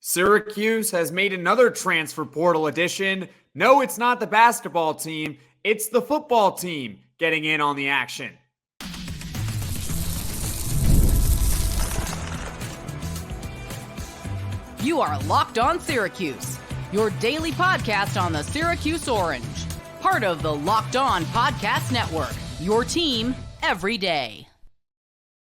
Syracuse has made another transfer portal addition. No, it's not the basketball team. It's the football team getting in on the action. You are Locked On Syracuse, your daily podcast on the Syracuse Orange. Part of the Locked On Podcast Network, your team every day.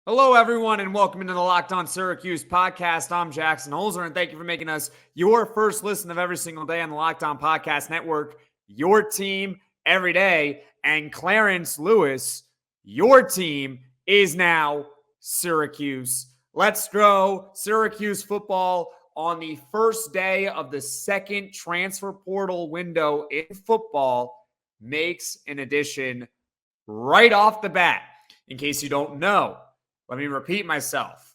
Hello, everyone, and welcome into the Locked On Syracuse Podcast. I'm Jackson Holzer, and thank you for making us your first listen of every single day on the Locked On Podcast Network, your team every day. And Clarence Lewis, your team is now Syracuse. Let's go. Syracuse football on the first day of the second transfer portal window in football makes an addition right off the bat. In case you don't know, let me repeat myself.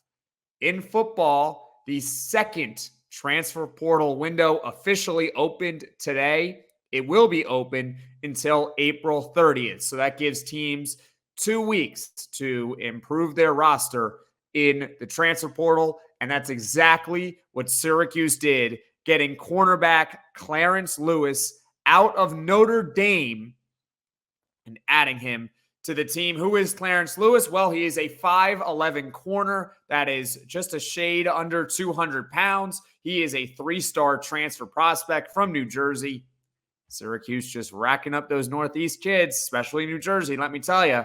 In football, the second transfer portal window officially opened today. It will be open until April 30th. So that gives teams 2 weeks to improve their roster in the transfer portal. And that's exactly what Syracuse did, getting cornerback Clarence Lewis out of Notre Dame and adding him to the team. Who is Clarence Lewis? Well, he is a 5'11 corner that is just a shade under 200 pounds. He is a 3-star transfer prospect from New Jersey. Syracuse just racking up those Northeast kids, especially New Jersey. Let me tell you,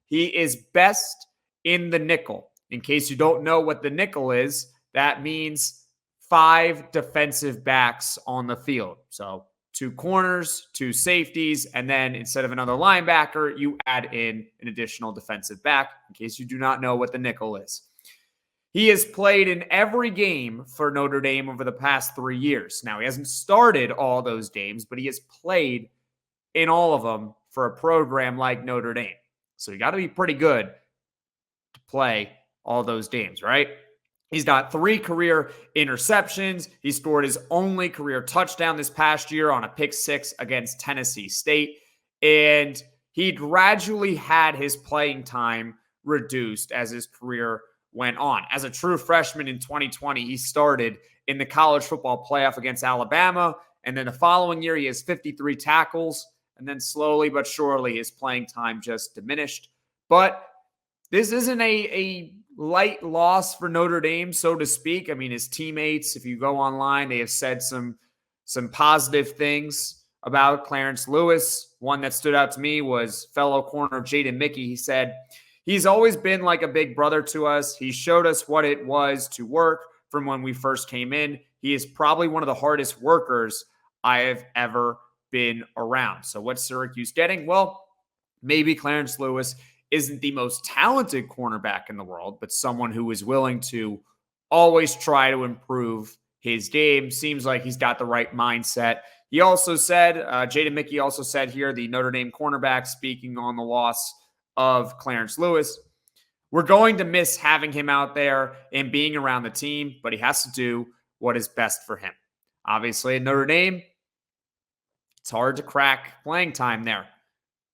he is best in the nickel. In case you don't know what the nickel is, that means 5 defensive backs on the field. So 2 corners, 2 safeties, and then instead of another linebacker, you add in an additional defensive back, in case you do not know what the nickel is. He has played in every game for Notre Dame over the past 3 years. Now, he hasn't started all those games, but he has played in all of them for a program like Notre Dame. So you got to be pretty good to play all those games, right? He's got 3 career interceptions. He scored his only career touchdown this past year on a pick 6 against Tennessee State. And he gradually had his playing time reduced as his career went on. As a true freshman in 2020, he started in the college football playoff against Alabama. And then the following year, he has 53 tackles. And then slowly but surely, his playing time just diminished. But this isn't a light loss for Notre Dame, so to speak. I mean, his teammates, if you go online, they have said some positive things about Clarence Lewis. One that stood out to me was fellow corner Jaden Mickey. He said, "He's always been like a big brother to us. He showed us what it was to work from when we first came in. He is probably one of the hardest workers I have ever been around." So what's Syracuse getting? Well, maybe Clarence Lewis isn't the most talented cornerback in the world, but someone who is willing to always try to improve his game. Seems like he's got the right mindset. He also said, Jaden Mickey also said here, the Notre Dame cornerback, speaking on the loss of Clarence Lewis, "We're going to miss having him out there and being around the team, but he has to do what is best for him." Obviously, at Notre Dame, it's hard to crack playing time there.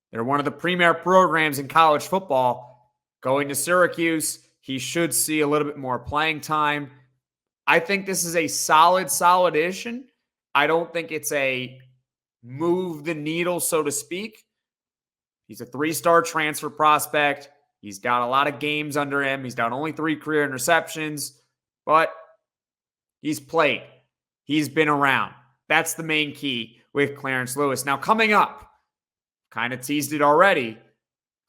They're one of the premier programs in college football. Going to Syracuse, he should see a little bit more playing time. I think this is a solid addition. I don't think it's a move the needle, so to speak. He's a 3-star transfer prospect. He's got a lot of games under him. He's got only 3 career interceptions, but he's played. He's been around. That's the main key with Clarence Lewis. Now, coming up, kind of teased it already,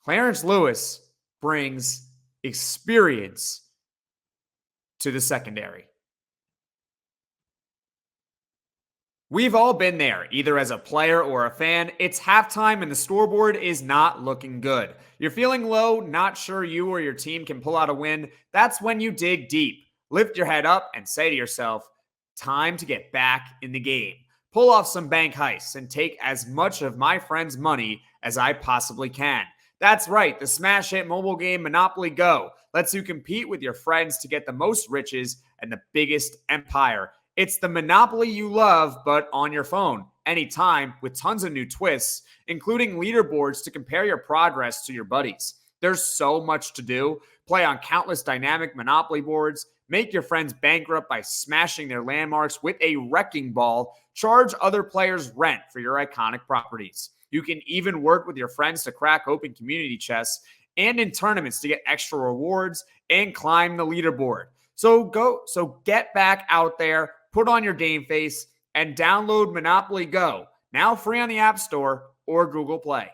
Clarence Lewis brings experience to the secondary. We've all been there, either as a player or a fan. It's halftime and the scoreboard is not looking good. You're feeling low, not sure you or your team can pull out a win. That's when you dig deep. Lift your head up and say to yourself, time to get back in the game. Pull off some bank heists and take as much of my friend's money as I possibly can. That's right, the smash hit mobile game Monopoly Go lets you compete with your friends to get the most riches and the biggest empire. It's the Monopoly you love, but on your phone, anytime, with tons of new twists, including leaderboards to compare your progress to your buddies. There's so much to do. Play on countless dynamic Monopoly boards, make your friends bankrupt by smashing their landmarks with a wrecking ball, charge other players rent for your iconic properties. You can even work with your friends to crack open community chests and in tournaments to get extra rewards and climb the leaderboard. So get back out there, put on your game face, and download Monopoly Go, now free on the App Store or Google Play.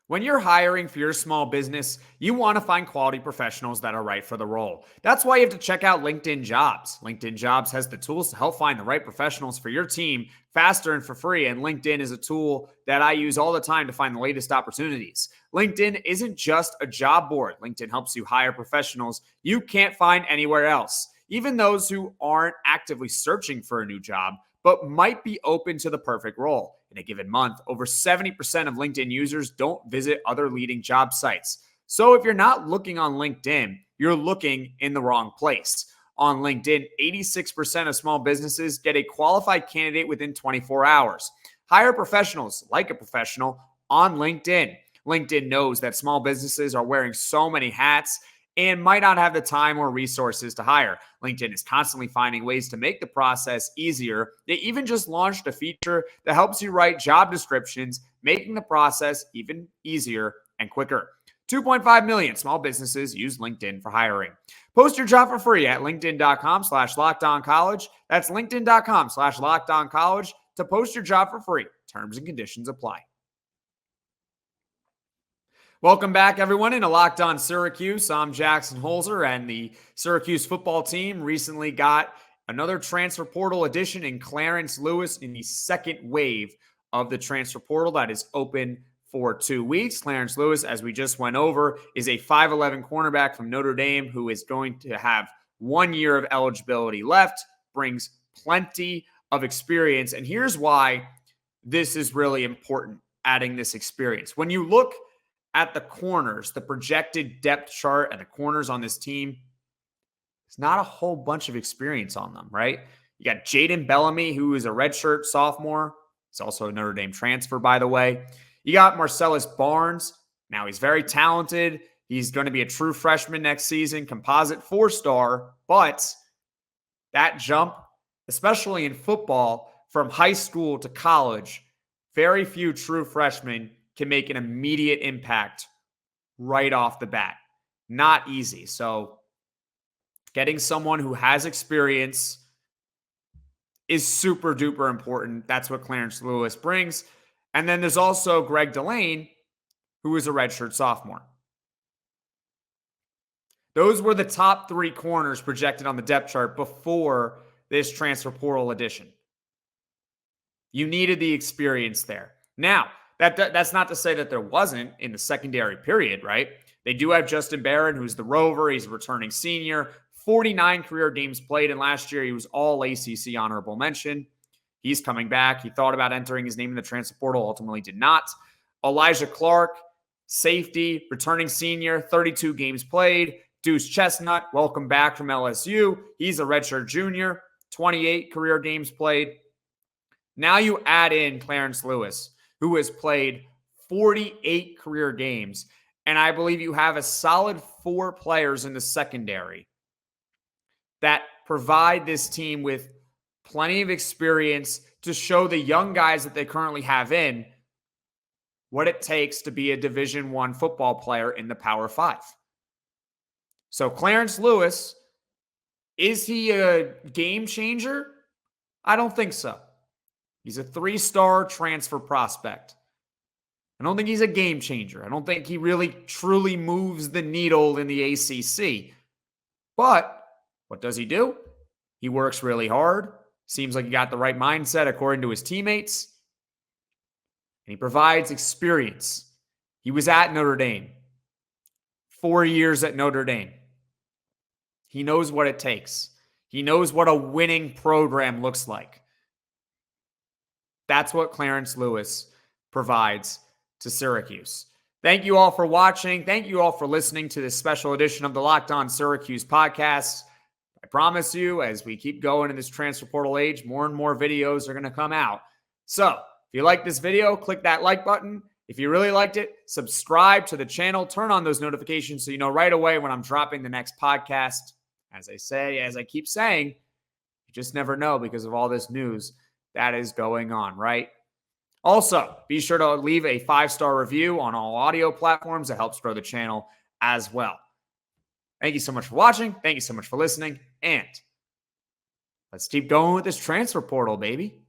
When you're hiring for your small business, you want to find quality professionals that are right for the role. That's why you have to check out LinkedIn Jobs. LinkedIn Jobs has the tools to help find the right professionals for your team faster and for free. And LinkedIn is a tool that I use all the time to find the latest opportunities. LinkedIn isn't just a job board. LinkedIn helps you hire professionals you can't find anywhere else, even those who aren't actively searching for a new job, but might be open to the perfect role. In a given month, over 70% of LinkedIn users don't visit other leading job sites. So if you're not looking on LinkedIn, you're looking in the wrong place. On LinkedIn, 86% of small businesses get a qualified candidate within 24 hours. Hire professionals like a professional on LinkedIn. LinkedIn knows that small businesses are wearing so many hats and might not have the time or resources to hire. LinkedIn is constantly finding ways to make the process easier. They even just launched a feature that helps you write job descriptions, making the process even easier and quicker. 2.5 million small businesses use LinkedIn for hiring. Post your job for free at linkedin.com/lockedoncollege. That's linkedin.com/lockedoncollege to post your job for free. Terms and conditions apply. Welcome back, everyone, into Locked On Syracuse. I'm Jackson Holzer, and the Syracuse football team recently got another transfer portal addition in Clarence Lewis in the second wave of the transfer portal that is open for 2 weeks. Clarence Lewis, as we just went over, is a 5'11 cornerback from Notre Dame who is going to have 1 year of eligibility left, brings plenty of experience. And here's why this is really important, adding this experience. When you look at the corners, the projected depth chart and the corners on this team, there's not a whole bunch of experience on them, right? You got Jaden Bellamy, who is a redshirt sophomore. He's also a Notre Dame transfer, by the way. You got Marcellus Barnes. Now, he's very talented. He's going to be a true freshman next season, composite 4-star. But that jump, especially in football, from high school to college, very few true freshmen can make an immediate impact right off the bat. Not easy. So getting someone who has experience is super duper important. That's what Clarence Lewis brings. And then there's also Greg Delane, who is a redshirt sophomore. Those were the top 3 corners projected on the depth chart before this transfer portal addition. You needed the experience there. Now, that's not to say that there wasn't in the secondary period, right? They do have Justin Barron, who's the rover. He's a returning senior, 49 career games played, and last year he was all ACC honorable mention. He's coming back. He thought about entering his name in the transfer portal, ultimately did not. Alijah Clark, safety, returning senior, 32 games played. Duce Chestnut, welcome back from LSU. He's a redshirt junior, 28 career games played. Now you add in Clarence Lewis, who has played 48 career games. And I believe you have a solid 4 players in the secondary that provide this team with plenty of experience to show the young guys that they currently have in what it takes to be a Division I football player in the Power 5. So Clarence Lewis, is he a game changer? I don't think so. He's a 3-star transfer prospect. I don't think he's a game changer. I don't think he really truly moves the needle in the ACC. But what does he do? He works really hard. Seems like he got the right mindset according to his teammates. And he provides experience. He was at Notre Dame. 4 years at Notre Dame. He knows what it takes. He knows what a winning program looks like. That's what Clarence Lewis provides to Syracuse. Thank you all for watching. Thank you all for listening to this special edition of the Locked On Syracuse podcast. I promise you, as we keep going in this transfer portal age, more and more videos are going to come out. So if you like this video, click that like button If you really liked it, subscribe to the channel, turn on those notifications so you know right away when I'm dropping the next podcast. As I keep saying, you just never know because of all this news that is going on, right? Also, be sure to leave a 5-star review on all audio platforms. It helps grow the channel as well. Thank you so much for watching. Thank you so much for listening. And let's keep going with this transfer portal, baby.